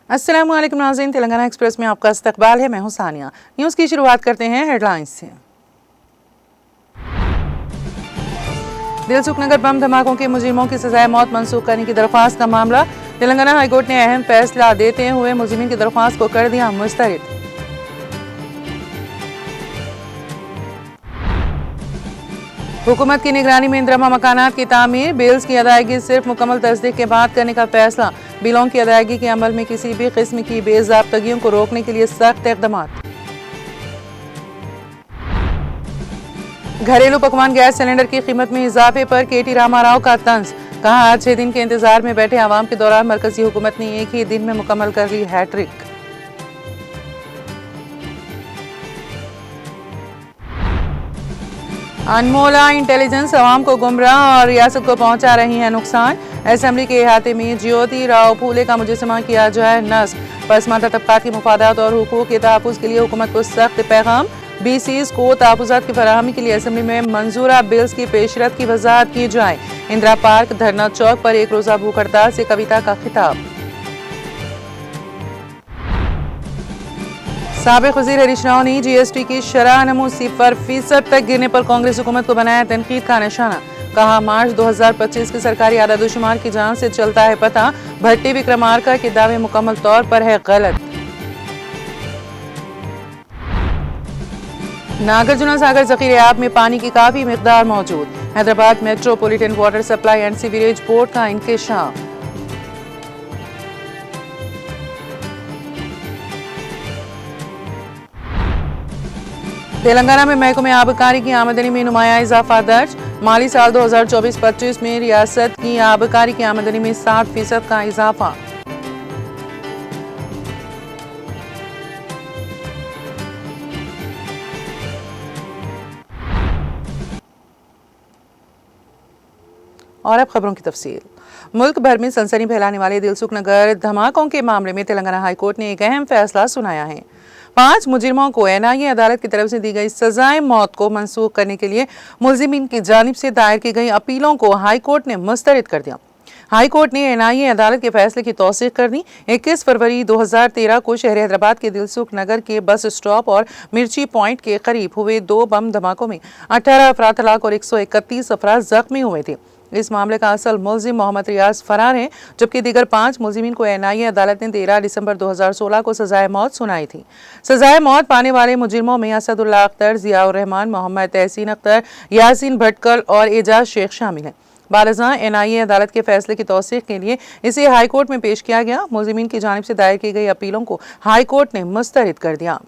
अस्सलाम वालेकुम नाज़रीन, तेलंगाना एक्सप्रेस में आपका इस्तकबाल है। मैं हूं सानिया। न्यूज़ की शुरुआत करते हैं हेडलाइंस से। दिलसुख नगर बम धमाकों के मुजरिमों की सजाए मौत मंसूख करने की दरख्वास्त का मामला। तेलंगाना हाईकोर्ट ने अहम फैसला देते हुए मुजरिमीन की दरख्वास्त को कर दिया मुस्तरद। हुकूमत की निगरानी में इंदिरमा मकानात की तामीर, बिल्स की अदायगी सिर्फ मुकम्मल तस्दीक के बाद करने का फैसला। बिलों की अदायगी के अमल में किसी भी किस्म की बेज़ाब्तगियों को रोकने के लिए सख्त इक़दाम। घरेलू पकवान गैस सिलेंडर की कीमत में इजाफे पर केटी रामाराव का तंज। कहा, आज 6 दिन के इंतजार में बैठे आवाम के दौरान मरकजी हुकूमत ने एक ही दिन में मुकम्मल कर ली हैट्रिक। अनमोला इंटेलिजेंस अवाम को गुमराह और रियासत को पहुंचा रही है नुकसान। असेंबली के अहाते में ज्योति राव फूले का मुजस्समा किया जाए नस्ब। पसमानदा तबकात के मुफादात और हुकूक के तहफ़्फ़ुज़ के लिए हुकूमत को सख्त पैगाम। बीसीज को तहफ़्फ़ुज़ात की फराहमी के लिए असेंबली में मंजूरा बिल्स की पेशरत की वजाहत की जाए। इंदिरा पार्क धरना चौक पर एक रोज़ा भूख हड़ताल से कविता का खिताब। साबिक़ वज़ीर हरीश राव ने जीएसटी की शरह नमू 0% तक गिरने पर कांग्रेस हुकूमत को बनाया तनकीद का निशाना। कहा, मार्च 2025 के सरकारी आदादोशुमार की जांच से चलता है पता, भट्टी विक्रमार्का के दावे मुकम्मल तौर पर है गलत। नागार्जुना सागर ज़ख़ीरे आब में पानी की काफ़ी मिक़दार मौजूद। Hyderabad metropolitan water supply and sewerage board का इंकशाफ। तेलंगाना में महकमे आबकारी की आमदनी में नुमाया इजाफा दर्ज। माली साल 2024-25 में रियासत की आबकारी की आमदनी में 7% का इजाफा। और अब खबरों की तफसील। मुल्क भर में सनसनी फैलाने वाले दिलसुख नगर धमाकों के मामले में तेलंगाना हाईकोर्ट ने एक अहम फैसला सुनाया है। 5 मुजरिमों को एनआईए अदालत की तरफ से दी गई सजाए मौत को मंसूख करने के लिए मुलजिमीन की जानिब से दायर की गई अपीलों को हाईकोर्ट ने मुस्तरद कर दिया। हाईकोर्ट ने एनआईए अदालत के फैसले की तौसीक कर दी। 21 फरवरी 2013 को शहर हैदराबाद के दिलसुख नगर के बस स्टॉप और मिर्ची पॉइंट के करीब हुए 2 बम धमाकों में 18 अफराद हलाक और 131 अफराद जख्मी हुए थे। इस मामले का असल मुलजिम मोहम्मद रियाज फरार है, जबकि दीगर 5 मुलजिमीन को एनआईए अदालत ने 13 दिसंबर 2016 को सजाए मौत सुनाई थी। सजाए मौत पाने वाले मुजरिमों में असदुल्लाह अख्तर, जियाउर रहमान, मोहम्मद तहसीन अख्तर, यासीन भटकल और एजाज शेख शामिल हैं। बारज़ां एनआईए अदालत के फैसले की तौसीक के लिए इसे हाईकोर्ट में पेश किया गया। मुलजिमीन की जानिब से दायर की गई अपीलों को हाईकोर्ट ने मुस्तरद कर दिया।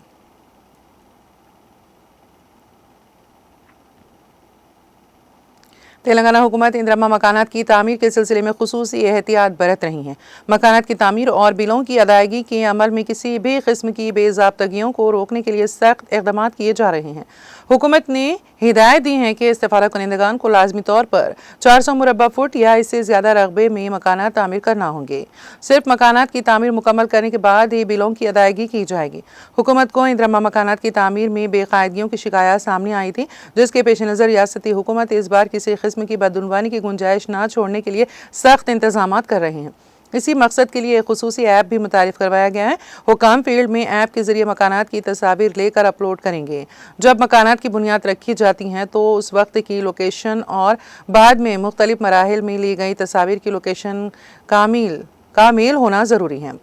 तेलंगाना हुकूमत इंदिरमा मकानात की तामीर के सिलसिले में खुसूसी एहतियात बरत रही है। मकानात की तामीर और बिलों की अदायगी के अमल में किसी भी किस्म की बेज़ाब्तगियों को रोकने के लिए सख्त इक़दाम किए जा रहे हैं। हुकूमत ने हिदायत दी है कि इस्तिफ़ादा कुनिंदगान को लाजमी तौर पर 400 मुरब्बा फुट या इससे ज़्यादा रकबे में मकानात तामीर करना होंगे। सिर्फ मकानात की तामीर मुकम्मल करने के बाद ही बिलों की अदायगी की जाएगी। हुकूमत को इंदिरमा मकानात की तामीर में बेकायदगियों की शिकायत सामने आई थी, जिसके पेश नज़र रियासती हुकूमत इस बार किसी किस्म की बदउनवानी की गुंजाइश न छोड़ने के लिए सख्त इंतजाम कर रहे हैं। इसी मकसद के लिए एक खुसूसी ऐप भी मुतारिफ करवाया गया है। हुकाम फील्ड में ऐप के जरिए मकानात की तस्वीर लेकर अपलोड करेंगे। जब मकानात की बुनियाद रखी जाती हैं तो उस वक्त की लोकेशन और बाद में मुख्तलिफ मराहिल में ली गई तस्वीर की लोकेशन का मेल होना ज़रूरी है।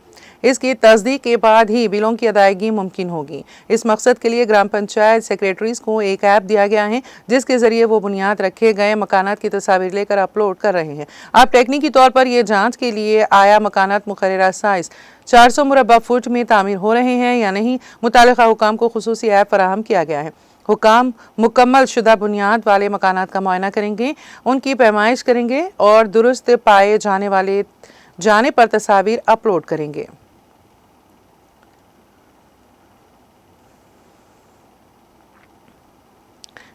इसकी तस्दीक के बाद ही बिलों की अदायगी मुमकिन होगी। इस मकसद के लिए ग्राम पंचायत सेक्रेटरीज को एक ऐप दिया गया है, जिसके जरिए वो बुनियाद रखे गए मकानात की तस्वीर लेकर अपलोड कर रहे हैं। अब टेक्निकी तौर पर यह जांच के लिए आया मकानात मुकर्ररा साइज 400 मुरब्बा फुट में तामीर हो रहे हैं या नहीं, मुतालिका हुकाम को खुसूसी ऐप फराहम किया गया है। हुकाम मुकम्मल शुदा बुनियाद वाले मकानात का मुआयना करेंगे, उनकी पैमाइश करेंगे और दुरुस्त पाए जाने पर तस्वीर अपलोड करेंगे।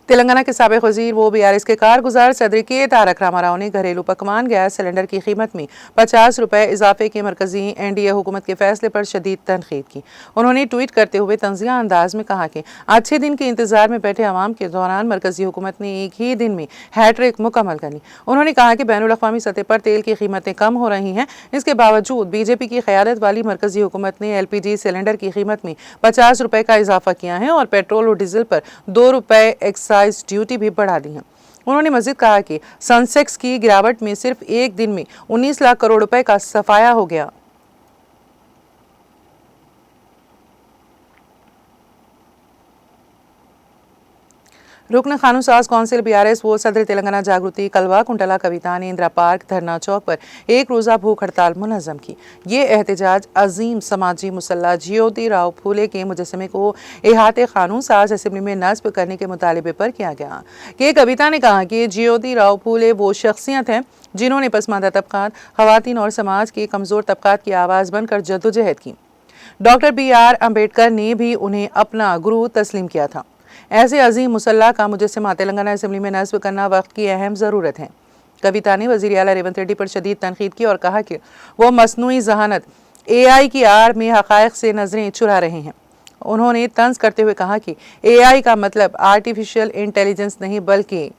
तेलंगाना के साबिक वजीर वो BRS के कारगुजार सदर के तारक रामा राव ने घरेलू पकवान गैस सिलेंडर की कीमत में 50 रुपए इजाफे के मरकजी NDA हुकूमत के फैसले पर शदीद तनकीद की। उन्होंने ट्वीट करते हुए तंजिया अंदाज में कहा कि अच्छे दिन के इंतजार में बैठे अवाम के दौरान मरकजी हुकूमत ने एक ही दिन में हैट्रिक मुकम्मल कर ली। उन्होंने कहा कि बैनुल अक़वामी सतह पर तेल की कीमतें कम हो रही हैं, इसके बावजूद BJP की क़यादत वाली मरकजी हुकूमत ने LPG सिलेंडर की कीमत में 50 रुपए का इजाफा किया है और पेट्रोल और डीजल पर 2 रुपए एक्साइज ड्यूटी भी बढ़ा दी है। उन्होंने मजीद कहा कि सेंसेक्स की गिरावट में सिर्फ एक दिन में 19 लाख करोड़ रुपए का सफाया हो गया। रुकन कानून साज कौंसिल BRS वो सदर तेलंगाना जागृति कलवा कुंटला कविता ने इंदिरा पार्क धरना चौक पर एक रोज़ा भूख हड़ताल मुनज़्ज़म की। ये एहतजाज अजीम समाजी मुसल्ला ज्योति राव फूले के मुजस्समे को इहाते कानून साज असेंबली में नस्ब करने के मुतालिबे पर किया गया। कि कविता ने कहा कि ज्योति राव फूले वो शख्सियत हैं जिन्होंने पसमानदा तबकात, खवातीन और समाज के कमज़ोर तबकात की आवाज़ बनकर जद्दोजहद की। डॉक्टर BR अम्बेडकर ने भी उन्हें अपना गुरु तस्लीम किया था। ऐसे अजीम मुसल्ला का मुजस्समा तेलंगाना असेंबली में नस्ब करना वक्त की अहम ज़रूरत है। कविता ने वज़ीर आला रेवंत रेड्डी पर शदीद तनकीद की और कहा कि वो मसनूई ज़हानत AI की आड़ में हक़ाइक़ से नज़रें चुरा रहे हैं। उन्होंने तंज़ करते हुए कहा कि AI का मतलब आर्टिफिशियल इंटेलिजेंस नहीं बल्कि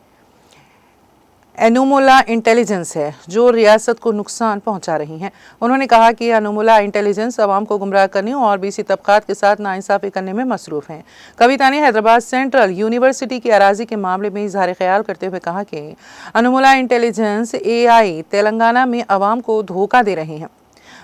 एनोमोला इंटेलिजेंस है जो रियासत को नुकसान पहुंचा रही है। उन्होंने कहा कि एनोमोला इंटेलिजेंस अवाम को गुमराह करने और BC तबकात के साथ नाइंसाफ़ी करने में मसरूफ़ हैं। कविता ने हैदराबाद सेंट्रल यूनिवर्सिटी की अराजी के मामले में इजहार ख्याल करते हुए कहा कि एनोमोला इंटेलिजेंस AI तेलंगाना में अवाम को धोखा दे रहे हैं।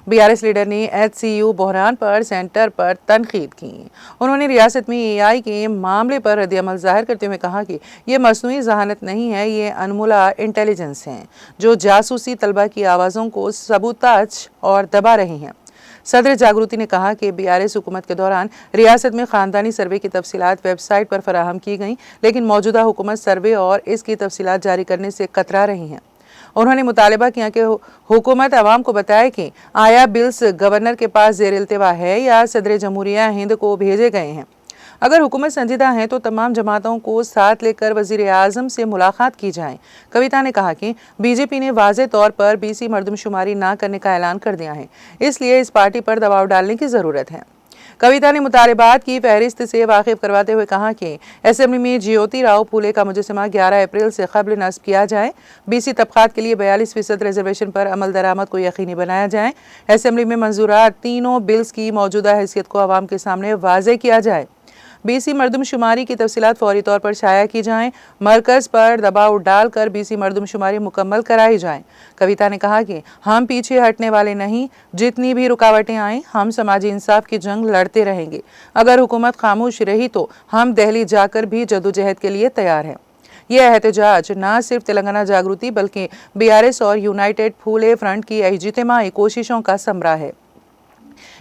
BRS लीडर ने HCU बहरान पर सेंटर पर तनकीद की। उन्होंने रियासत में AI के मामले पर रद्द-ए-अमल ज़ाहिर करते हुए कहा कि ये मसनूई ज़हानत नहीं है, ये अनमुला इंटेलिजेंस है जो जासूसी तलबा की आवाज़ों को सबूताज और दबा रही हैं। सदर जागृति ने कहा कि BRS हुकूमत के दौरान रियासत में ख़ानदानी सर्वे की तफसीलात वेबसाइट पर फराहम की गई, लेकिन मौजूदा हुकूमत सर्वे और इसकी तफसीलात जारी करने से कतरा रही हैं। उन्होंने मुतालबा किया कि हुकूमत अवाम को बताए कि आया बिल्स गवर्नर के पास ज़ेर इल्तिवा है या सदर जमहूरिया हिंद को भेजे गए हैं। अगर हुकूमत संजीदा है तो तमाम जमातों को साथ लेकर वज़ीर आज़म से मुलाकात की जाए। कविता ने कहा कि BJP ने वाज़े तौर पर BC मरदमशुमारी ना करने का ऐलान कर दिया है, इसलिए इस पार्टी पर दबाव डालने की ज़रूरत है। कविता ने मुतालबात की फहरिस्त से वाकिफ करवाते हुए कहा कि असेंबली में ज्योति राव फूले का मुजस्समा 11 अप्रैल से क़ब्ल नस्ब किया जाए। BC तबकात के लिए 42% रिजर्वेशन पर अमल दरामद को यकीनी बनाया जाए। असेंबली में मंजूरात तीनों बिल्स की मौजूदा हैसियत को आवाम के सामने वाज़े किया जाए। BC मरदमशुमारी की तफसीलात फौरी तौर पर शाया की जाएँ। मरकज़ पर दबाव डालकर BC मरदमशुमारी मुकम्मल कराई जाए। कविता ने कहा कि हम पीछे हटने वाले नहीं, जितनी भी रुकावटें आएँ हम समाजी इंसाफ की जंग लड़ते रहेंगे। अगर हुकूमत खामोश रही तो हम दिल्ली जाकर भी जद्दोजहद के लिए तैयार हैं। यह एहतजाज न सिर्फ तेलंगाना जागृति बल्कि BRS और यूनाइटेड फूले फ्रंट की इज्तिमाई कोशिशों का समरा है।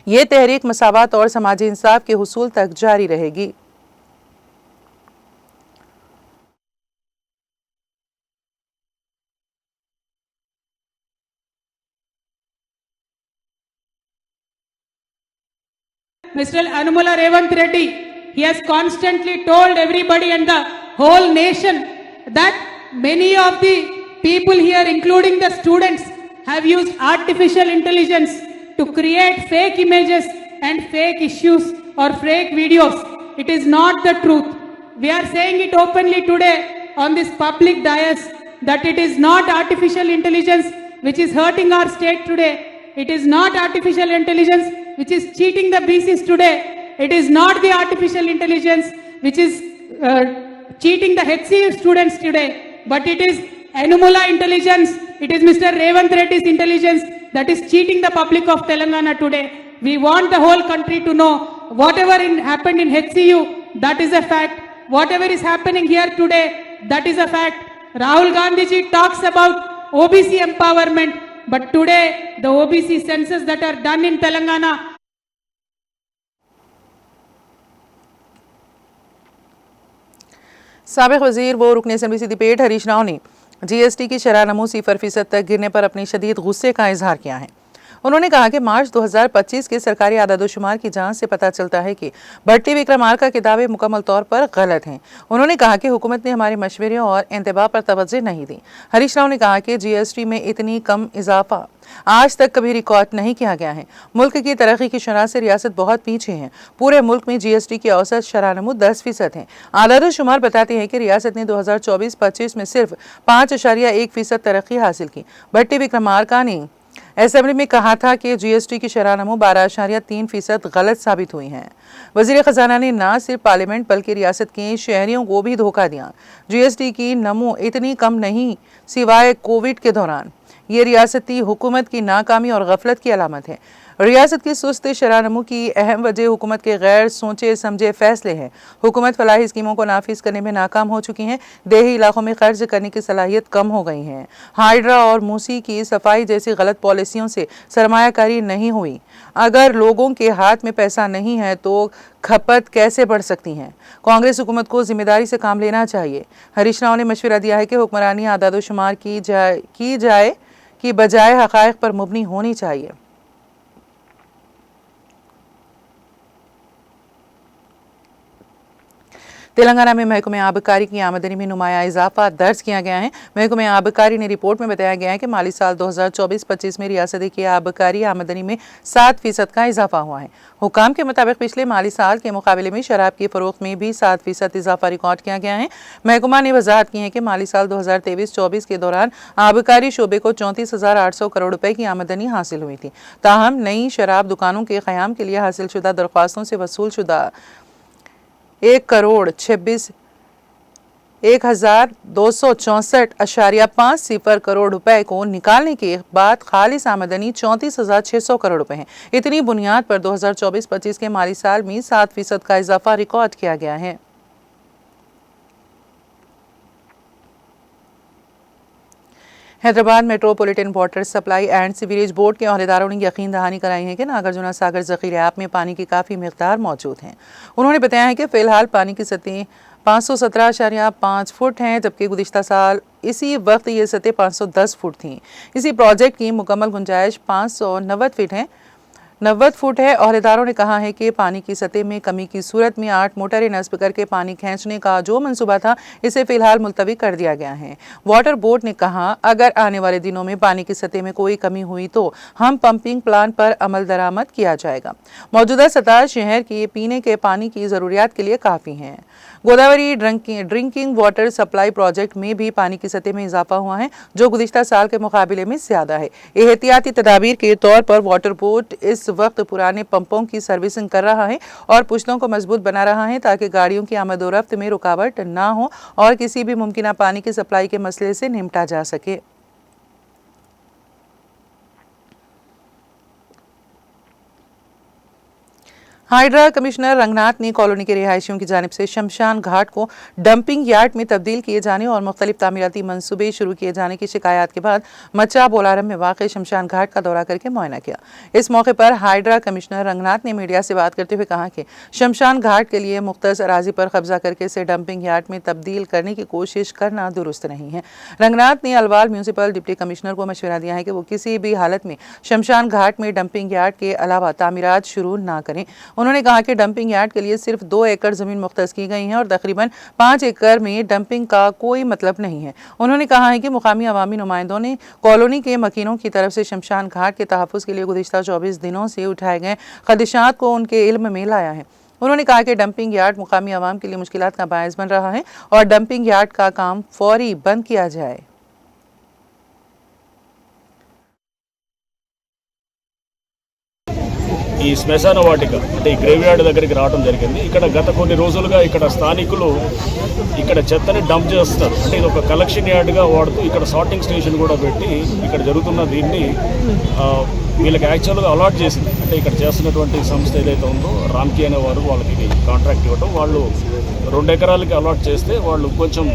ये तहरीक मसावत और समाजी इंसाफ के हुसूल तक जारी रहेगी। Mr. Anumala Revanth Reddy, he has constantly told everybody and the whole nation that many of the people here, including the students, have used artificial intelligence to create fake images and fake issues or fake videos. It is not the truth. We are saying it openly today on this public dais that it is not artificial intelligence which is hurting our state today. It is not artificial intelligence which is cheating the BCs today. It is not the artificial intelligence which is cheating the HCU students today, but it is Anumala intelligence. It is Mr. Revanth Reddy's intelligence that is cheating the public of Telangana today. We want the whole country to know whatever happened in HCU, that is a fact. Whatever is happening here today, that is a fact. Rahul Gandhi ji talks about OBC empowerment, but today the OBC census that are done in Telangana. साबिक़ वज़ीर वो रुकन assembly Siddipet Harish Rao ने GST की शरह नमू 0% तक गिरने पर अपने शदीद गुस्से का इजहार किया है। उन्होंने कहा कि मार्च 2025 के सरकारी आदादोशुमार की जांच से पता चलता है कि भट्टी विक्रमार्का के दावे मुकम्मल तौर पर गलत हैं। उन्होंने कहा कि हुकूमत ने हमारे मशवरे और इंतबाह पर तवज्जो नहीं दी। हरीश राव ने कहा कि GST में इतनी कम इजाफा आज तक कभी रिकॉर्ड नहीं किया गया है। मुल्क की तरक्की की शरह से रियासत बहुत पीछे है। पूरे मुल्क में GST की औसत शरानमू 10% है। आदादोशुमार बताते हैं कि रियासत ने 2024-25 में सिर्फ 5.1% तरक्की हासिल की। भट्टी विक्रमार्का ने असेंबली में कहा था कि GST की शरानमू 12.3% गलत साबित हुई है। वजीर खजाना ने न सिर्फ पार्लियामेंट बल्कि रियासत के शहरियों को भी धोखा दिया। GST की नमू इतनी कम नहीं सिवाय कोविड के दौरान। ये रियासती हुकूमत की नाकामी और गफलत की अलामत है। रियासत की सुस्त शरानमू की अहम वजह हुकूमत के गैर सोचे समझे फैसले हैं। हुकूमत फलाही स्कीमों को नाफिज करने में नाकाम हो चुकी है। देही इलाकों में खर्च करने की सलाहियत कम हो गई है। हाइड्रा और मूसी की सफाई जैसी गलत पॉलिसियों से सरमायाकारी नहीं हुई। अगर लोगों के हाथ में पैसा नहीं है तो खपत कैसे बढ़ सकती हैं? कांग्रेस हुकूमत को जिम्मेदारी से काम लेना चाहिए। हरीश राव ने मशवरा दिया है कि हुक्मरानी आदादोशुमार की जाए की बजाय हक़ाइक़ पर मुबनी होनी चाहिए। तेलंगाना में महकमे आबकारी की आमदनी में नुमाया इजाफा दर्ज किया गया है। महकमे आबकारी ने रिपोर्ट में बताया गया है कि माली साल 2024-25 में रियासत की आबकारी आमदनी में 7% का इजाफा हुआ है। हुकाम के मुताबिक पिछले माली साल के मुकाबले में शराब की फरोख्त में भी 7% इजाफा रिकॉर्ड किया गया है। महकमा ने वजाहत की है कि माली साल 2023-24 के दौरान आबकारी शोबे को 34,800 करोड़ रुपए की आमदनी हासिल हुई थी। ताहम नई शराब दुकानों के क़याम के लिए हासिल शुदा दरख्वास्तों से वसूल शुदा 1,264.50 करोड़ रुपए को निकालने के बाद खालिस आमदनी 34,600 करोड़ रुपए है। इतनी बुनियाद पर 2024-25 के माली साल में 7% का इजाफा रिकॉर्ड किया गया है। Hyderabad metropolitan water supply and sewerage board के अहदेदारों ने यकीन दहानी कराई है कि नागार्जुना सागर ज़ख़ीरे आप में पानी की काफ़ी मिक़दार मौजूद है। उन्होंने बताया है कि फ़िलहाल पानी की सतह 517.5 फुट हैं, जबकि गुज़िश्ता साल इसी वक्त ये सतह 510 फुट थी। इसी प्रोजेक्ट की मुकम्मल गुंजाइश 90 फुट है। अहदेदारों ने कहा है कि पानी की सतह में कमी की सूरत में 8 मोटरें नस्ब करके पानी खींचने का जो मंसूबा था इसे फिलहाल मुलतवी कर दिया गया है। वाटर बोर्ड ने कहा अगर आने वाले दिनों में पानी की सतह में कोई कमी हुई तो हम पंपिंग प्लान पर अमल दरामद किया जाएगा। मौजूदा सतह शहर के पीने के पानी की ज़रूरियात के लिए काफ़ी है। Godavari drinking water supply project में भी पानी की सतह में इजाफा हुआ है, जो गुज़िश्ता साल के मुकाबले में ज़्यादा है। एहतियाती तदाबीर के तौर पर वाटर बोर्ड इस वक्त पुराने पंपों की सर्विसिंग कर रहा है और पुश्तों को मजबूत बना रहा है ताकि गाड़ियों की आमद-ओ-रफ्त में रुकावट ना हो और किसी भी मुमकिना पानी की सप्लाई के मसले से निपटा जा सके। हाइड्रा कमिश्नर रंगनाथ ने कॉलोनी के रिहायशियों की जानिब से शमशान घाट को डंपिंग यार्ड में तब्दील किए जाने और मुख्तलिफ तामीराती मंसूबे शुरू किए जाने की शिकायत के बाद मच्चा बोलारम में वाक़ शमशान घाट का दौरा करके मुआयना किया। इस मौके पर हाइड्रा कमिश्नर रंगनाथ ने मीडिया से बात करते हुए कहा कि शमशान घाट के लिए मुख्तस अराजी पर कब्जा करके इसे डंपिंग यार्ड में तब्दील करने की कोशिश करना दुरुस्त नहीं है। रंगनाथ ने अलवाल म्यूनसिपल डिप्टी कमिश्नर को मशवरा दिया है कि वो किसी भी हालत में शमशान घाट में डंपिंग यार्ड के अलावा तामीरात शुरू ना करें। उन्होंने कहा कि डंपिंग यार्ड के लिए सिर्फ 2 एकड़ जमीन मुख्तस की गई है और तकरीबन 5 एकड़ में डंपिंग का कोई मतलब नहीं है। उन्होंने कहा है कि मुकामी अवामी नुमाइंदों ने कॉलोनी के मकीनों की तरफ से शमशान घाट के तहफ़्फ़ुज़ के लिए गुज़िश्ता 24 दिनों से उठाए गए ख़दशात को उनके इल्म में लाया है। उन्होंने कहा कि डंपिंग यार्ड मुकामी अवाम के लिए मुश्किलात का बायस बन रहा है और डंपिंग यार्ड का काम फौरी बंद किया जाए। ఈ శ్మశాన వాటిక అంటే ఈ గ్రేవ్ యార్డ్ దగ్గరికి రావడం జరిగింది. ఇక్కడ గత కొన్ని రోజులుగా ఇక్కడ స్థానికులు ఇక్కడ చెత్తని డంప్ చేస్తారు. అంటే ఇది ఒక కలెక్షన్ యార్డ్గా వాడుతూ ఇక్కడ సార్టింగ్ స్టేషన్ కూడా పెట్టి ఇక్కడ జరుగుతున్న దీన్ని వీళ్ళకి యాక్చువల్గా అలాట్ చేసింది. అంటే ఇక్కడ చేస్తున్నటువంటి సంస్థ ఏదైతే ఉందో రామ్కి అనే వారు వాళ్ళకి కాంట్రాక్ట్ ఇవ్వడం, వాళ్ళు 2 ఎకరాలకి అలాట్ చేస్తే వాళ్ళు కొంచెం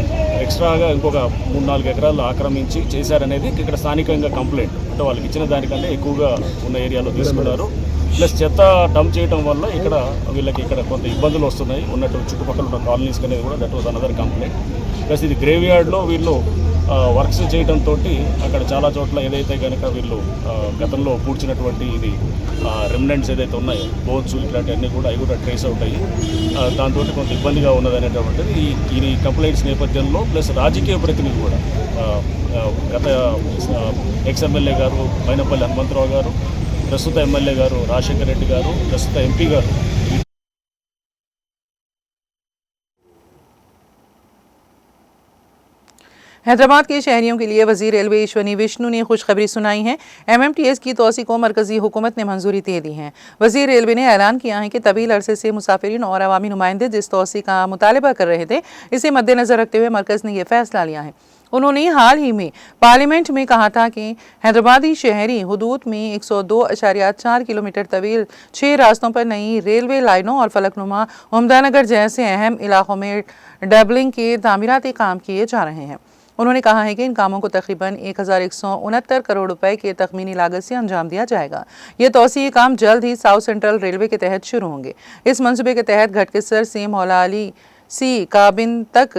ఎక్స్ట్రాగా ఇంకొక 3-4 ఎకరాలు ఆక్రమించి చేశారనేది ఇక్కడ స్థానికంగా కంప్లైంట్. అంటే వాళ్ళకి ఇచ్చిన దానికంటే ఎక్కువగా ఉన్న ఏరియాలో తీసుకున్నారు. ప్లస్ చెత్త డంప్ చేయడం వల్ల ఇక్కడ వీళ్ళకి ఇక్కడ కొంత ఇబ్బందులు వస్తున్నాయి ఉన్నట్టు చుట్టుపక్కల ఉన్న కాలనీస్కి అనేది కూడా that was another complaint. Plus ఇది గ్రేవ్ యార్డ్లో వీళ్ళు వర్క్స్ చేయడంతో అక్కడ చాలా చోట్ల ఏదైతే కనుక వీళ్ళు గతంలో పూడ్చినటువంటి ఇది రెమినెంట్స్ ఏదైతే ఉన్నాయో బోన్స్ ఇట్లాంటివన్నీ కూడా అవి కూడా ట్రేస్ అవుట్ అయ్యి దాంతో కొంత ఇబ్బందిగా ఉన్నదనేటువంటిది ఈ కంప్లైంట్స్ నేపథ్యంలో ప్లస్ రాజకీయ ప్రతినిధి కూడా గత ఎక్స్ ఎమ్మెల్యే గారు మైనపల్లి హనుమంతరావు గారు, ప్రస్తుత ఎమ్మెల్యే గారు రాజశేఖర రెడ్డి గారు, ప్రస్తుత ఎంపీ గారు हैदराबाद के शहरियों के लिए वजीर रेलवे ईश्वनी विष्णु ने खुशखबरी सुनाई है। MMTS की तोसी को मरकजी हुकूमत ने मंजूरी दे दी है। वजीर रेलवे ने ऐलान किया है कि तवील अरसे से मुसाफिरीन और अवामी नुमाइंदे जिस तोसी का मुतालबा कर रहे थे, इसे मद्देनजर रखते हुए मरकज़ ने यह फैसला लिया है। उन्होंने हाल ही में पार्लियामेंट में कहा था कि हैदराबादी शहरी हुदूद में 102.4 किलोमीटर तवील 6 रास्तों पर नई रेलवे लाइनों और फलकनुमा उम्मदानगर जैसे अहम इलाकों में डबलिंग के तामीराती काम किए जा रहे हैं। उन्होंने कहा है कि इन कामों को तकरीबन 1169 करोड़ रुपए के तखमीनी लागत से अंजाम दिया जाएगा। ये तौसीई काम जल्द ही साउथ सेंट्रल रेलवे के तहत शुरू होंगे। इस मंसूबे के तहत घटकेसर से मौला अली सी कैबिन तक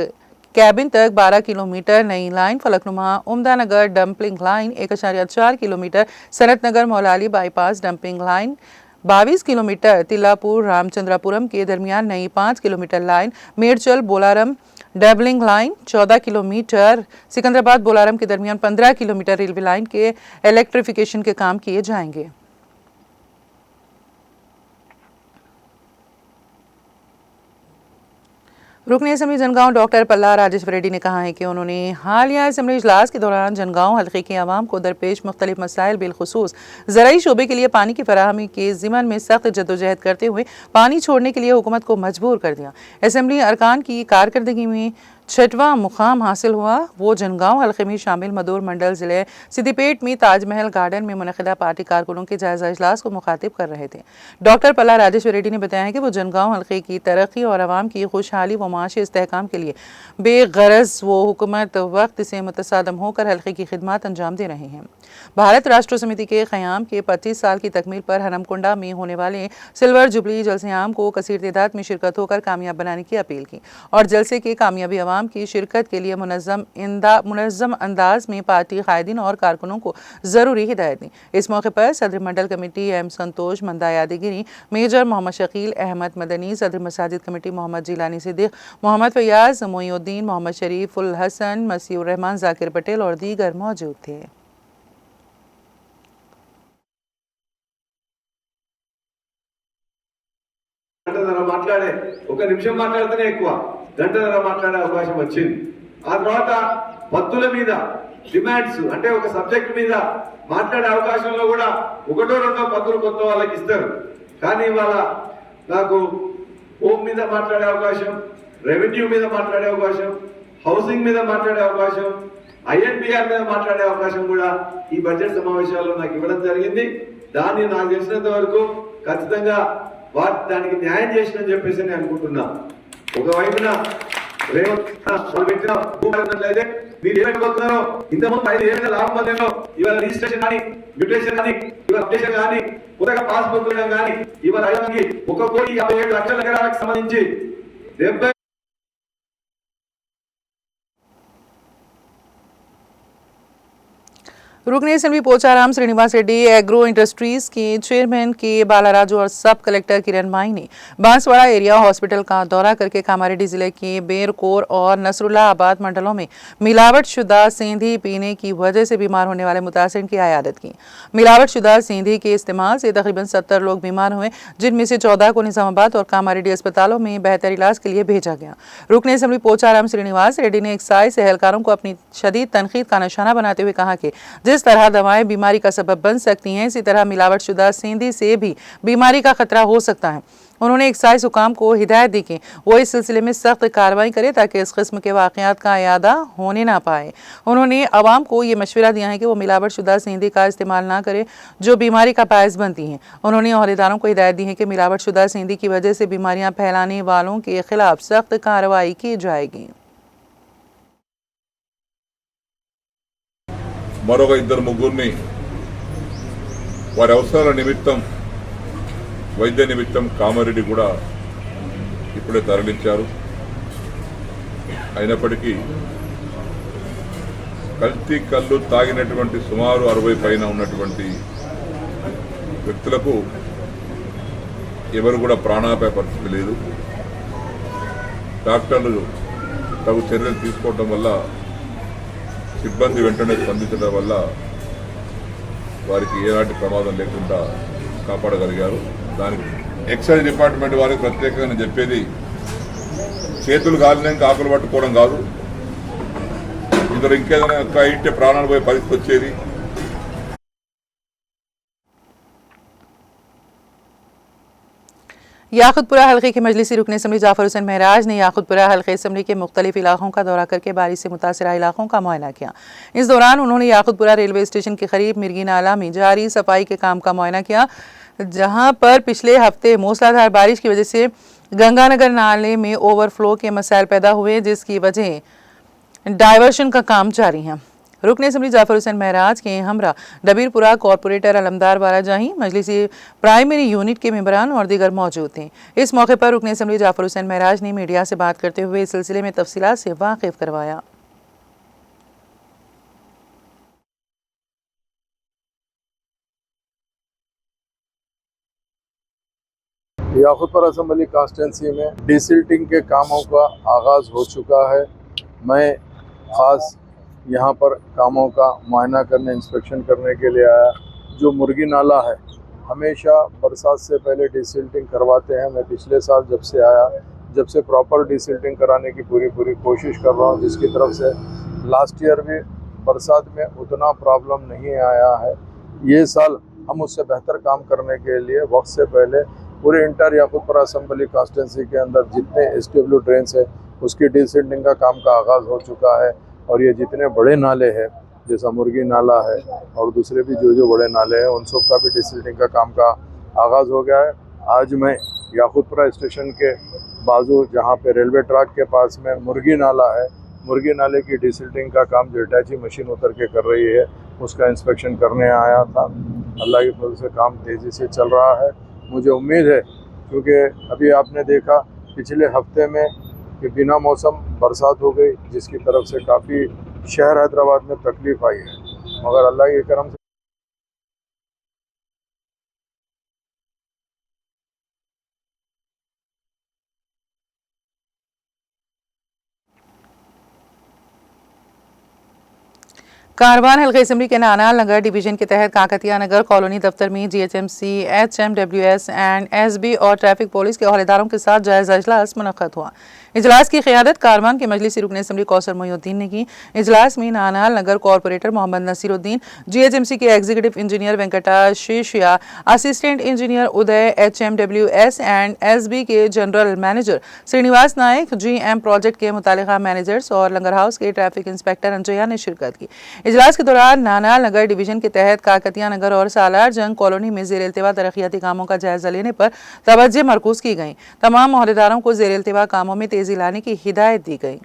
12 किलोमीटर नई line, Falaknuma Umdanagar doubling line 1.4 kilometre, Sanath Nagar Moula Ali bypass doubling line 22 kilometre, Tellapur Ramachandrapuram के दरमियान नई 5 kilometre line, Medchal Bolarum doubling line 14 kilometre, Secunderabad Bolarum के दरमियान 15 किलोमीटर रेलवे लाइन के इलेक्ट्रिफिकेशन के काम किए जाएंगे। रुकन असेंबली जनगांव डॉक्टर पल्ला राजेश्वर रेड्डी ने कहा है कि उन्होंने हालिया असेंबली इजलास के दौरान जनगांव हल्के के आवाम को दरपेश मुख्तलिफ मसाइल बिलखुसूस ज़राई शोबे के लिए पानी की फराहमी के ज़िमन में सख्त जद्दोजहद करते हुए पानी छोड़ने के लिए हुकूमत को मजबूर कर दिया। असेंबली अरकान की कारकर्दगी में 6वां मुकाम हासिल हुआ। वो जनगांव हल्के में शामिल मदूर मंडल ज़िले सिद्दीपेट में ताजमहल गार्डन में मुनक़िदा पार्टी कारकुनों के जायज़ा इजलास को मुखातिब कर रहे थे। डॉक्टर पल्ला राजेश्वर रेड्डी ने बताया है कि वो जनगांव हल्के की तरक्की और आवाम की खुशहाली व माशी इस्तेहकाम के लिए बेगरज वो हुकूमत वक्त से मुतसादम होकर हल्के की खिदमत अंजाम दे रहे हैं। भारत राष्ट्र समिति के क़याम के 25 साल की तकमील पर हरमकुंडा में होने वाले सिल्वर जुबली जलसे आम को कसीर तादाद में शिरकत होकर कामयाब बनाने की अपील की और जलसे के कामयाबी आवाम की शिरकत के लिए मुनज़्ज़म अंदाज में पार्टी कायदीन और कारकुनों को ज़रूरी हिदायत दी। इस मौके पर सदर मंडल कमेटी एम संतोष, मंदा यादगिरी, मेजर मोहम्मद शकील अहमद मदनी, सदर मसाजिद कमेटी मोहम्मद जिलानी सिद्दीक, मोहम्मद फयाज, मोइनुद्दीन, मोहम्मद शरीफ उल हसन, मसीउर रहमान, जाकिर पटेल और दीगर मौजूद थे। మాట్లాడే ఒక నిమిషం మాట్లాడితేనే ఎక్కువ గంటన్నర మాట్లాడే అవకాశం వచ్చింది। ఆ తర్వాత పత్తుల మీద డిమాండ్స్ అంటే ఒక సబ్జెక్ట్ మీద మాట్లాడే అవకాశంలో కూడా ఒకటో రెండో పత్తులు కొత్త వాళ్ళకి ఇస్తారు, కానీ ఇవాళ నాకు హోమ్ మీద మాట్లాడే అవకాశం, రెవెన్యూ మీద మాట్లాడే అవకాశం, హౌసింగ్ మీద మాట్లాడే అవకాశం, INPR మీద మాట్లాడే అవకాశం కూడా ఈ బడ్జెట్ సమావేశాల్లో నాకు ఇవ్వడం జరిగింది। దాన్ని నాకు తెలిసినంత వరకు ఖచ్చితంగా దానికి న్యాయం చేసినని చెప్పేసి నేను అనుకుంటున్నా। ఒకవైపున రేవంత్లయితే మీరు ఏమైపోతున్నారో ఇంతకుముందు 5 ఏళ్ళ లాభం పొందేనో ఇవాళ రిజిస్ట్రేషన్ కానీ మ్యూటేషన్ కానీ ఇవాళ అప్డేషన్ కానీ కొత్తగా పాస్బుక్ కానీ ఇవాళ 1,57,00,000 ఎకరాలకు సంబంధించి 70 रुकन assembly Pocharam Srinivas Reddy agro industries के चेयरमैन के बालाराजू और सब कलेक्टर किरण माई ने बांसवाड़ा एरिया हॉस्पिटल का दौरा करके कामारेड्डी जिले के बेरकोर और नसरुल्लाहाबाद मंडलों में मिलावट शुदा सेंधी पीने की वजह से बीमार होने वाले मुतासिरीन की आयादत की। मिलावट शुदा सेंधी के इस्तेमाल से तकरीबन 70 लोग बीमार हुए, जिनमें से 14 को निजामाबाद और कामारेड्डी अस्पतालों में बेहतर इलाज के लिए भेजा गया। रुकन असेंबली पोचाराम श्रीनिवास रेड्डी ने एक्साइज एहलकारों को अपनी शदीद तनकीद का निशाना बनाते हुए कहा कि जिस तरह दवाएं बीमारी का सबब बन सकती हैं, इसी तरह मिलावट शुदा सेंधी से भी बीमारी का खतरा हो सकता है। उन्होंने एक्साइज हुकाम को हिदायत दी कि वो इस सिलसिले में सख्त कार्रवाई करे ताकि इस किस्म के वाक़यात का अयादा होने ना पाए। उन्होंने अवाम को ये मशवरा दिया है कि वो मिलावट शुदा सेंधी का इस्तेमाल ना करे जो बीमारी का बायस बनती हैं। उन्होंने अहदेदारों को हिदायत दी है कि मिलावट शुदा सेंधी की वजह से बीमारियाँ फैलाने वालों के खिलाफ सख्त कार्रवाई की जाएगी। మరొక 2 ముగ్గురిని వారి అవసరాల నిమిత్తం వైద్య నిమిత్తం కామారెడ్డి కూడా ఇప్పుడే తరలించారు। అయినప్పటికీ కల్తీ కళ్ళు తాగినటువంటి సుమారు 60 పైన ఉన్నటువంటి వ్యక్తులకు ఎవరు కూడా ప్రాణాపాయ పరిస్థితి లేదు. డాక్టర్లు తగు చర్యలు తీసుకోవడం వల్ల, సిబ్బంది వెంటనే స్పందించడం వల్ల వారికి ఎలాంటి ప్రమాదం లేకుండా కాపాడగలిగారు. దానికి ఎక్సైజ్ డిపార్ట్మెంట్ వారికి ప్రత్యేకంగా నేను చెప్పేది, చేతులు కాలినాక ఆకులు పట్టుకోవడం కాదు. ఇందులో ఇంకేదైనా ఇంటే ప్రాణాలు పోయే పరిస్థితి వచ్చేది. याकुतपुरा हल्के के मजलिसी रुकन असम्बली जाफर हुसैन महराज ने याकुतपुरा हल्के असम्बली के मुख्तलिफ इलाकों का दौरा करके बारिश से मुतासरा इलाकों का मुआयना किया। इस दौरान उन्होंने याकुतपुरा रेलवे स्टेशन के करीब मिर्गी नाला में जारी सफाई के काम का मुआयना किया, जहां पर पिछले हफ्ते मूसलाधार बारिश की वजह से गंगानगर नाले में ओवरफ्लो के मसाइल पैदा हुए, जिसकी वजह डाइवर्शन का काम जारी है। रुकन असम्बली जाफर हुसैन महराज के हमरा डबीरपुरा कॉरपोरेटर अलमदार वाला जाही, मजलिसी प्राइमरी यूनिट के मेंबरान और दीगर मौजूद थे। इस मौके पर रुकन असम्बली जाफर हुसैन महराज ने मीडिया से बात करते हुए इस सिलसिले में तफसीलात से वाकिफ करवाया। याकुतपुरा असम्बली कॉन्स्टिट्यूंसी में डिसिल्टिंग के कामों का आगाज़ हो चुका है। मैं ख़ास यहाँ पर कामों का मुआयना करने, इंस्पेक्शन करने के लिए आया। जो मुर्गी नाला है, हमेशा बरसात से पहले डिसिल्टिंग करवाते हैं। मैं पिछले साल जब से प्रॉपर डिसिल्टिंग कराने की पूरी कोशिश कर रहा हूँ, जिसकी तरफ से लास्ट ईयर भी बरसात में उतना प्रॉब्लम नहीं आया है। ये साल हम उससे बेहतर काम करने के लिए वक्त से पहले पूरे इंटर याकुतपुरा असम्बली कॉन्स्टिट्यूंसी के अंदर जितने SW ड्रेन्स है उसकी डिसिल्टिंग का काम का आगाज़ हो चुका है। और ये जितने बड़े नाले हैं, जैसा मुर्गी नाला है और दूसरे भी जो बड़े नाले हैं, उन सब का भी डिसिल्टिंग का काम का आगाज़ हो गया है। आज मैं याकुतपुरा स्टेशन के बाजू, जहाँ पे रेलवे ट्रैक के पास में मुर्गी नाला है, मुर्गी नाले की डिसिल्टिंग का काम जो हिटाची मशीन उतर के कर रही है, उसका इंस्पेक्शन करने आया था। अल्लाह की फजल से काम तेज़ी से चल रहा है। मुझे उम्मीद है, क्योंकि अभी आपने देखा पिछले हफ्ते में कि बिना मौसम बरसात हो गई, जिसकी तरफ से काफ़ी शहर हैदराबाद में तकलीफ़ आई है, मगर अल्लाह के करम से कारवान हल्के असम्बली के नानाल नगर डिवीजन के तहत काकतिया नगर कॉलोनी दफ्तर में GHMC, HMWS एंड SB और ट्रैफिक पुलिस के अहदेदारों के साथ जायजा इजलास मुनक्कद हुआ। इजलास की क़ियादत कारवान के मजलिसी रुकन असम्बली कौसर मोहिउद्दीन ने की। इजलास में नानाल नगर कॉरपोरेटर मोहम्मद नसीरुद्दीन, GHMC के executive engineer Venkataseshaiah, assistant engineer Uday, HMWS and SB के general manager Srinivas Naik, GM project के मुतालिका मैनेजर्स और लंगर हाउस के ट्रैफिक इंस्पेक्टर अंजया ने शिरकत की। इजलास के दौरान नानाल नगर डिवीजन के तहत काकतिया नगर और सालार जंग कॉलोनी में ज़ेर इल्तिवा तरक्याती कामों का जायजा लेने पर तवज्जो मरकूज की गई। तमाम अहदेदारों को ज़ेर इल्तिवा कामों में तेजी लाने की हिदायत दी गई।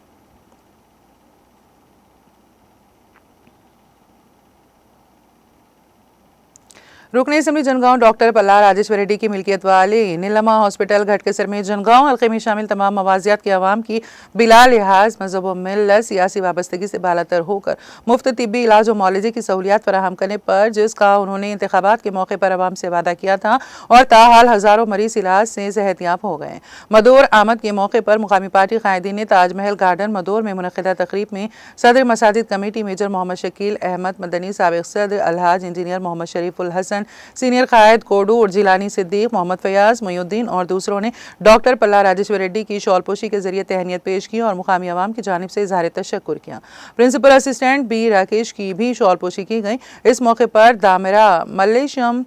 रुकन असम्बली जनगांव डॉक्टर पल्ला राजेश्वर रेड्डी की मिल्कियत वाले नीलमा हॉस्पिटल घटकेसर में जनगांव हल्के में शामिल तमाम मवाजियात के अवाम की बिला लिहाज मजहब व मिल्लत सियासी वाबस्तगी से बालातर होकर मुफ्त तिब्बी इलाज और मौलजे की सहूलियात फराहम करने पर, जिसका उन्होंने इंतखाबात के मौके पर अवाम से वादा किया था और ताहाल हज़ारों मरीज इलाज से सेहतियाब हो गए। मदोर आमद के मौके पर मुकामी पार्टी कायदीन ने ताजमहल गार्डन मदोर में मुनक़िदा तकरीब में सदर मसाजिद कमेटी मेजर मोहम्मद शकील अहमद मदनी, साबिक़ सदर अलहाज इंजीनियर मोहम्मद शरीफुल हसन, सीनियर कायद कोडू और जिलानी सिद्दीक, मोहम्मद फयाज, मोयुद्दीन और दूसरों ने डॉक्टर पल्ला राजेश्वर रेड्डी की शॉलपोशी के जरिए तहनीत पेश की और मुकामी अवाम की जानिब से इजहार तशक्कुर किया। प्रिंसिपल असिस्टेंट बी राकेश की भी शॉलपोशी की गई। इस मौके पर दामिरा मल्लेशम,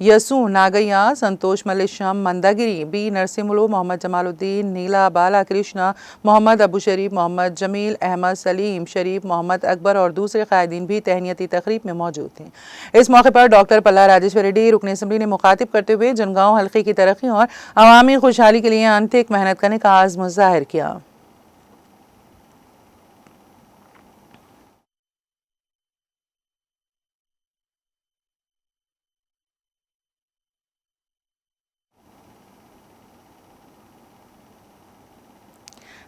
यसू नागैया, संतोष मल्लेशम, मंदागिरी, बी नरसिमुलु, मोहम्मद जमालुद्दीन, नीला बाला कृष्णा, मोहम्मद अबू शरीफ, मोहम्मद जमील अहमद, सलीम शरीफ, मोहम्मद अकबर और दूसरे कायदीन भी तहनीती तकरीब में मौजूद थे। इस मौके पर डॉक्टर पल्ला राजेश्वर रेड्डी रुकन असम्बली ने मुखातिब करते हुए जनगांव हल्के की तरक्की और अवामी खुशहाली के लिए अनथक मेहनत करने का आज़म ज़ाहिर किया।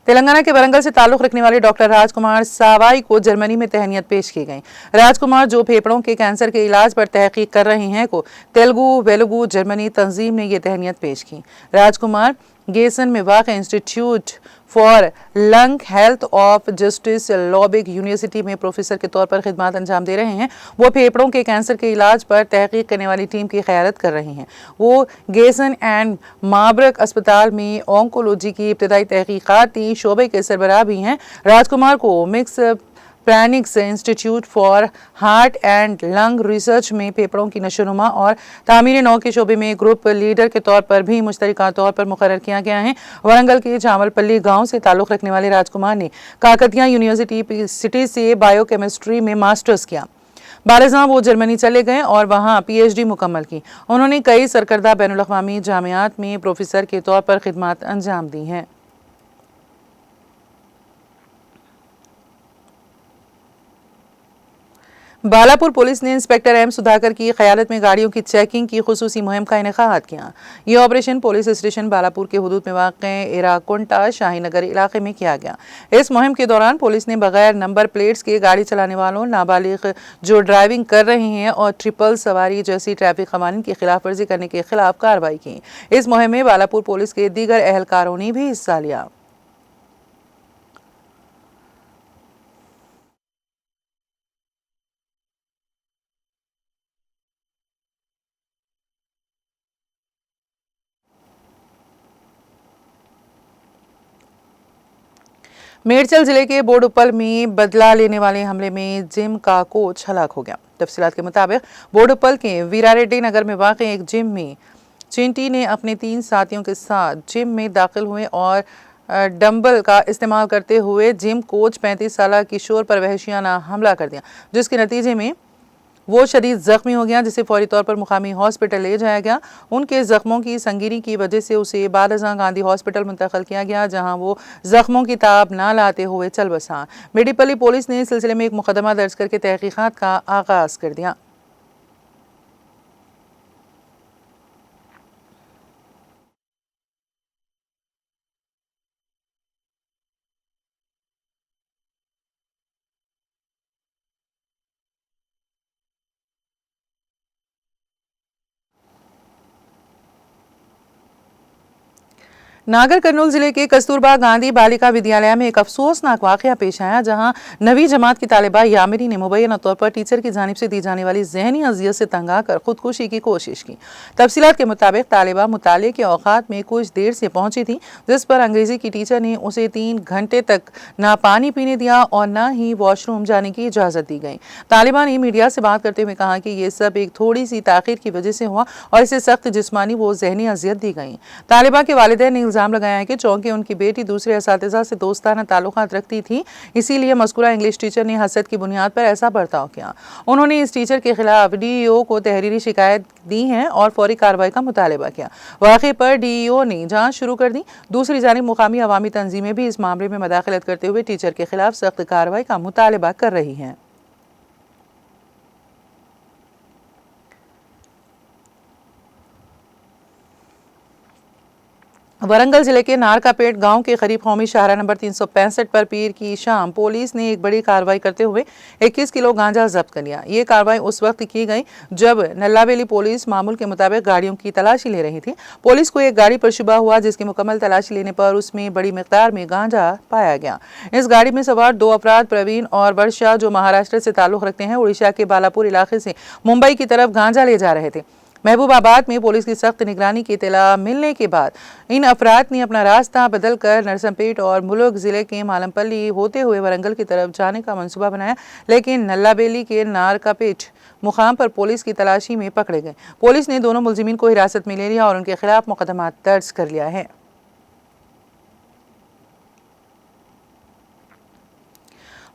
तेलंगाना के वरंगल से ताल्लुक रखने वाले डॉक्टर राजकुमार सावाई को जर्मनी में तहनीत पेश की गई। राजकुमार, जो फेफड़ों के कैंसर के इलाज पर तहकीक कर रहे हैं, को तेलुगु वेलुगु जर्मनी तंजीम ने यह तहनीत पेश की। राजकुमार गेसन में वाक़ institute for lung health of justice लॉबिग यूनिवर्सिटी में प्रोफेसर के तौर पर खिदमत अंजाम दे रहे हैं। वो फेफड़ों के कैंसर के इलाज पर तहकीक करने वाली टीम की क़यादत कर रहे हैं। वो गेसन एंड माबरक अस्पताल में ऑन्कोलॉजी की इब्तदाई तहकीकाती शोबे के सरबराह भी हैं। राजकुमार को Max Planck institute for heart and lung research में फेफड़ों की नशोनुमा और तामीर नौ के शोबे में ग्रुप लीडर के तौर पर भी मुश्तरका तौर पर मुकर्रर किया गया है। वरंगल के जामलपल्ली गांव से ताल्लुक़ रखने वाले राजकुमार ने काकतिया यूनिवर्सिटी सिटी से बायोकेमिस्ट्री में मास्टर्स किया। बारज़ां वो जर्मनी चले गए और वहां PhD मुकम्मल की। उन्होंने कई सरकर्दा बैनुल-अक़वामी जामियात में प्रोफेसर के तौर पर खिदमत अंजाम दी हैं। बालापुर पुलिस ने इंस्पेक्टर M सुधाकर की क़यादत में गाड़ियों की चेकिंग की खुसूसी मुहिम का इनेकाद किया। ये ऑपरेशन पुलिस स्टेशन बालापुर के हुदूद में वाक़े एराकुंटा शाहीनगर इलाके में किया गया। इस मुहिम के दौरान पुलिस ने बगैर नंबर प्लेट्स के गाड़ी चलाने वालों, नाबालिग जो ड्राइविंग कर रहे हैं और ट्रिपल सवारी जैसी ट्रैफिक कवानीन की खिलाफ वर्जी करने के खिलाफ कार्रवाई की। इस मुहिम में बालापुर पुलिस के दीगर एहलकारों ने भी हिस्सा लिया। मेडचल जिले के बोडुप्पल में बदला लेने वाले हमले में जिम का कोच हलाक हो गया। तफसीलात के मुताबिक बोडुप्पल के वीरारेड्डी नगर में वाक़ एक जिम में चिंटी ने अपने 3 साथियों के साथ जिम में दाखिल हुए और डंबल का इस्तेमाल करते हुए जिम कोच 35 साला किशोर पर वहशियाना हमला कर दिया, जिसके नतीजे में वो शदीद जख्मी हो गया, जिसे फौरी तौर पर मुकामी हॉस्पिटल ले जाया गया। उनके जख्मों की संगीनी की वजह से उसे बारज़ां गांधी हॉस्पिटल मुंतकिल किया गया, जहां वो जख्मों की ताब ना लाते हुए चल बसा। मेडीपल्ली पुलिस ने इस सिलसिले में एक मुकदमा दर्ज करके तहकीकात का आगाज कर दिया। नागर कर्नूल जिले के कस्तूरबा गांधी बालिका विद्यालय में एक अफसोसनाक वाकया पेश आया, जहां 9वीं जमात की तालिबा यामिनी ने मुबैना तौर पर टीचर की जानिब से दी जाने वाली जहनी अजियत से तंग आकर खुदकुशी की कोशिश की। तफसीलात के मुताबिक तालिबा मुताले के औकात में कुछ देर से पहुंची थी, जिस पर अंग्रेजी की टीचर ने उसे 3 घंटे तक ना पानी पीने दिया और ना ही वॉशरूम जाने की इजाज़त दी गई। तालिबा ने मीडिया से बात करते हुए कहा कि ये सब एक थोड़ी सी ताखीर की वजह से हुआ और इसे सख्त जिस्मानी व जहनी अजियत दी गई। तालिबा के वालिदैन ने इल्ज़ाम लगाया है कि चूंकि उनकी बेटी दूसरे असातिज़ा से दोस्ताना ताल्लुकात रखती थी, इसीलिए मज़कूरा इंग्लिश टीचर ने हसद की बुनियाद पर ऐसा बर्ताव किया। उन्होंने इस टीचर के खिलाफ DEO को तहरीरी शिकायत दी है और फौरी कार्रवाई का मुतालबा किया। वाक़े पर DEO ने जांच शुरू कर दी। दूसरी जानिब मुकामी अवामी तंजीमें भी इस मामले में मदाखलत करते हुए टीचर के खिलाफ सख्त कार्रवाई का मुतालबा कर रही हैं। वरंगल जिले के नारकापेट गांव के करीब कौमी शाहरा नंबर 365 पर पीर की शाम पुलिस ने एक बड़ी कार्रवाई करते हुए 21 किलो गांजा जब्त कर लिया। ये कार्रवाई उस वक्त की गई जब नल्लाबेली पुलिस मामूल के मुताबिक गाड़ियों की तलाशी ले रही थी। पुलिस को एक गाड़ी पर शुबा हुआ, जिसकी मुकम्मल तलाशी लेने पर उसमें बड़ी मिकदार में गांजा पाया गया। इस गाड़ी में सवार 2 अफराद प्रवीण और वर्षा, जो महाराष्ट्र से ताल्लुक़ रखते हैं, उड़ीसा के बालापुर इलाके से मुंबई की तरफ गांजा ले जा रहे थे। महबूबाबाद में पुलिस की सख्त निगरानी की इत्तला मिलने के बाद इन अफराद ने अपना रास्ता बदलकर नरसमपेट और मुलुग जिले के मालमपल्ली होते हुए वरंगल की तरफ जाने का मंसूबा बनाया, लेकिन नल्लाबेली के नारकापेट मुकाम पर पुलिस की तलाशी में पकड़े गए। पुलिस ने दोनों मुलजिमीन को हिरासत में ले लिया और उनके खिलाफ मुकदमा दर्ज कर लिया है।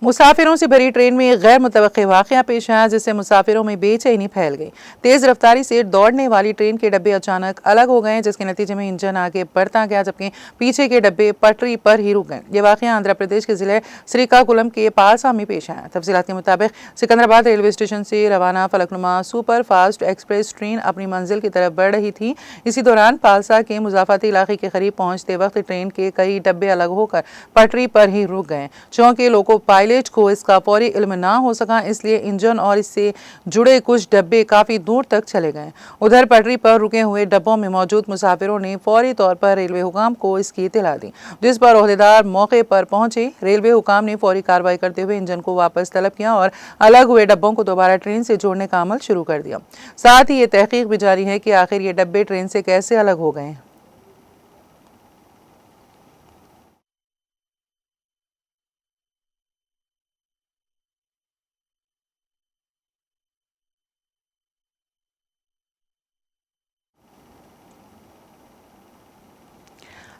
मुसाफिरों से भरी ट्रेन में गैर मुतवक्के वाक़या पेश आया जिससे मुसाफिरों में बेचैनी फैल गई। तेज़ रफ्तारी से दौड़ने वाली ट्रेन के डब्बे अचानक अलग हो गए जिसके नतीजे में इंजन आगे बढ़ता गया जबकि पीछे के डब्बे पटरी पर ही रुक गए। ये वाक़या आंध्र प्रदेश के ज़िले श्रीकाकुलम के पालसा में पेश आया। तफसीलात के मुताबिक सिकंदराबाद रेलवे स्टेशन से रवाना Falaknuma super fast express train अपनी मंजिल की तरफ बढ़ रही थी। इसी दौरान पालसा के मुजाफाती इलाके के करीब पहुंचते वक्त ट्रेन के कई डब्बे अलग होकर पटरी पर ही रुक गए। चूंकि लोको पायलट को इसका फौरी इल्म ना हो सका इसलिए इंजन और इससे जुड़े कुछ डब्बे काफी दूर तक चले गए। उधर पटरी पर रुके हुए डब्बों में मौजूद मुसाफिरों ने फौरी तौर पर रेलवे हुकाम को इसकी इत्तला दी, जिस पर ओहदेदार मौके पर पहुंचे। रेलवे हुकाम ने फौरी कार्रवाई करते हुए इंजन को वापस तलब किया और अलग हुए डब्बों को दोबारा ट्रेन से जोड़ने का अमल शुरू कर दिया। साथ ही ये तहकीक भी जारी है कि आखिर ये डब्बे ट्रेन से कैसे अलग हो गए।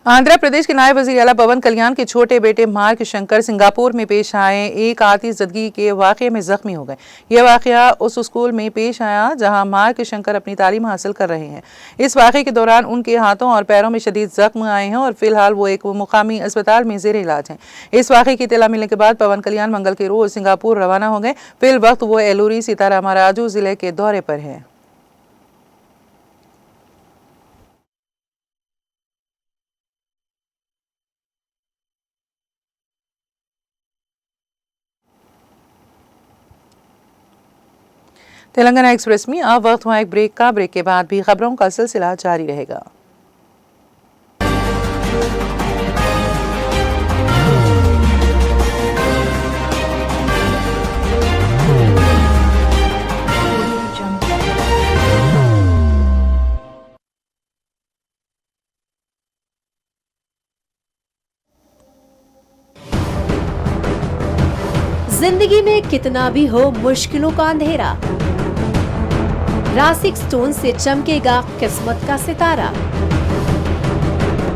आंध्र प्रदेश के नायब वज़ीर आला पवन कल्याण के छोटे बेटे मार्क शंकर सिंगापुर में पेश आए एक आतिशज़दगी के वाक़े में ज़ख्मी हो गए। यह वाक़या उस स्कूल में पेश आया जहां मार्क शंकर अपनी तालीम हासिल कर रहे हैं। इस वाक़े के दौरान उनके हाथों और पैरों में शदीद ज़ख्म आए हैं और फिलहाल वो एक मुकामी अस्पताल में ज़ेर इलाज हैं। इस वाक़े की इत्तला मिलने के बाद पवन कल्याण मंगल के रोज़ सिंगापुर रवाना हो गए। फिल वक्त वो एलूरी सीतारामराजू ज़िले के दौरे पर है। तेलंगाना एक्सप्रेस में अब वक्त हुआ एक ब्रेक का। ब्रेक के बाद भी खबरों का सिलसिला जारी रहेगा। जिंदगी में कितना भी हो मुश्किलों का अंधेरा, रासिक स्टोन से चमकेगा किस्मत का सितारा।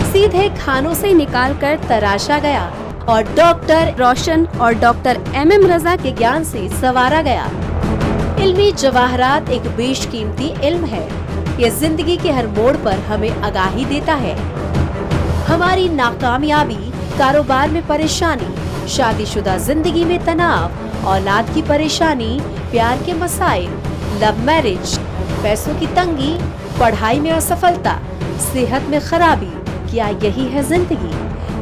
सीधे खानों से निकालकर तराशा गया और डॉक्टर रोशन और डॉक्टर MM रजा के ज्ञान से संवारा गया। इल्मी जवाहरात एक बेशकीमती इल्म है। ये जिंदगी के हर मोड़ पर हमें आगाही देता है। हमारी नाकामयाबी, कारोबार में परेशानी, शादीशुदा जिंदगी में तनाव, औलाद की परेशानी, प्यार के मसाइल, लव मैरिज, पैसों की तंगी, पढ़ाई में असफलता, सेहत में खराबी, क्या यही है जिंदगी?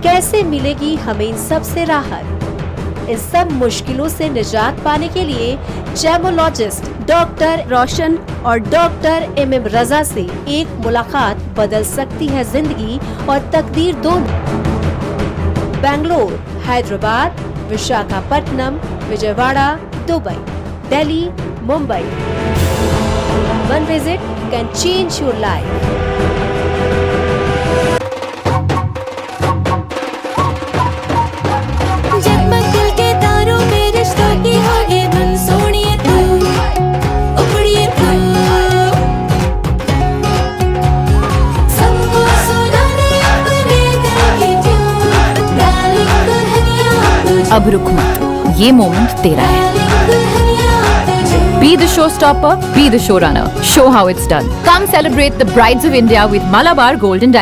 कैसे मिलेगी हमें इन सब से राहत? इन सब मुश्किलों से निजात पाने के लिए जेमोलॉजिस्ट डॉक्टर रोशन और डॉक्टर MM रजा से एक मुलाकात बदल सकती है जिंदगी और तकदीर दोनों। Bangalore, Hyderabad, Visakhapatnam, Vijayawada, Dubai, Delhi, Mumbai. One visit can change your life. जगमग दिल के तारों में रिश्तों की होगी धुन, सोनिए तू, उखड़िए तू, सबको सुनाने अपने दिल की ट्यून, डार्लिंग दुल्हनिया तुझे, अब रुक मत, ये मोमेंट तेरा है। Be the showstopper, be the showrunner. Show how it's done. Come celebrate the Brides of India with Malabar Gold and Diamonds.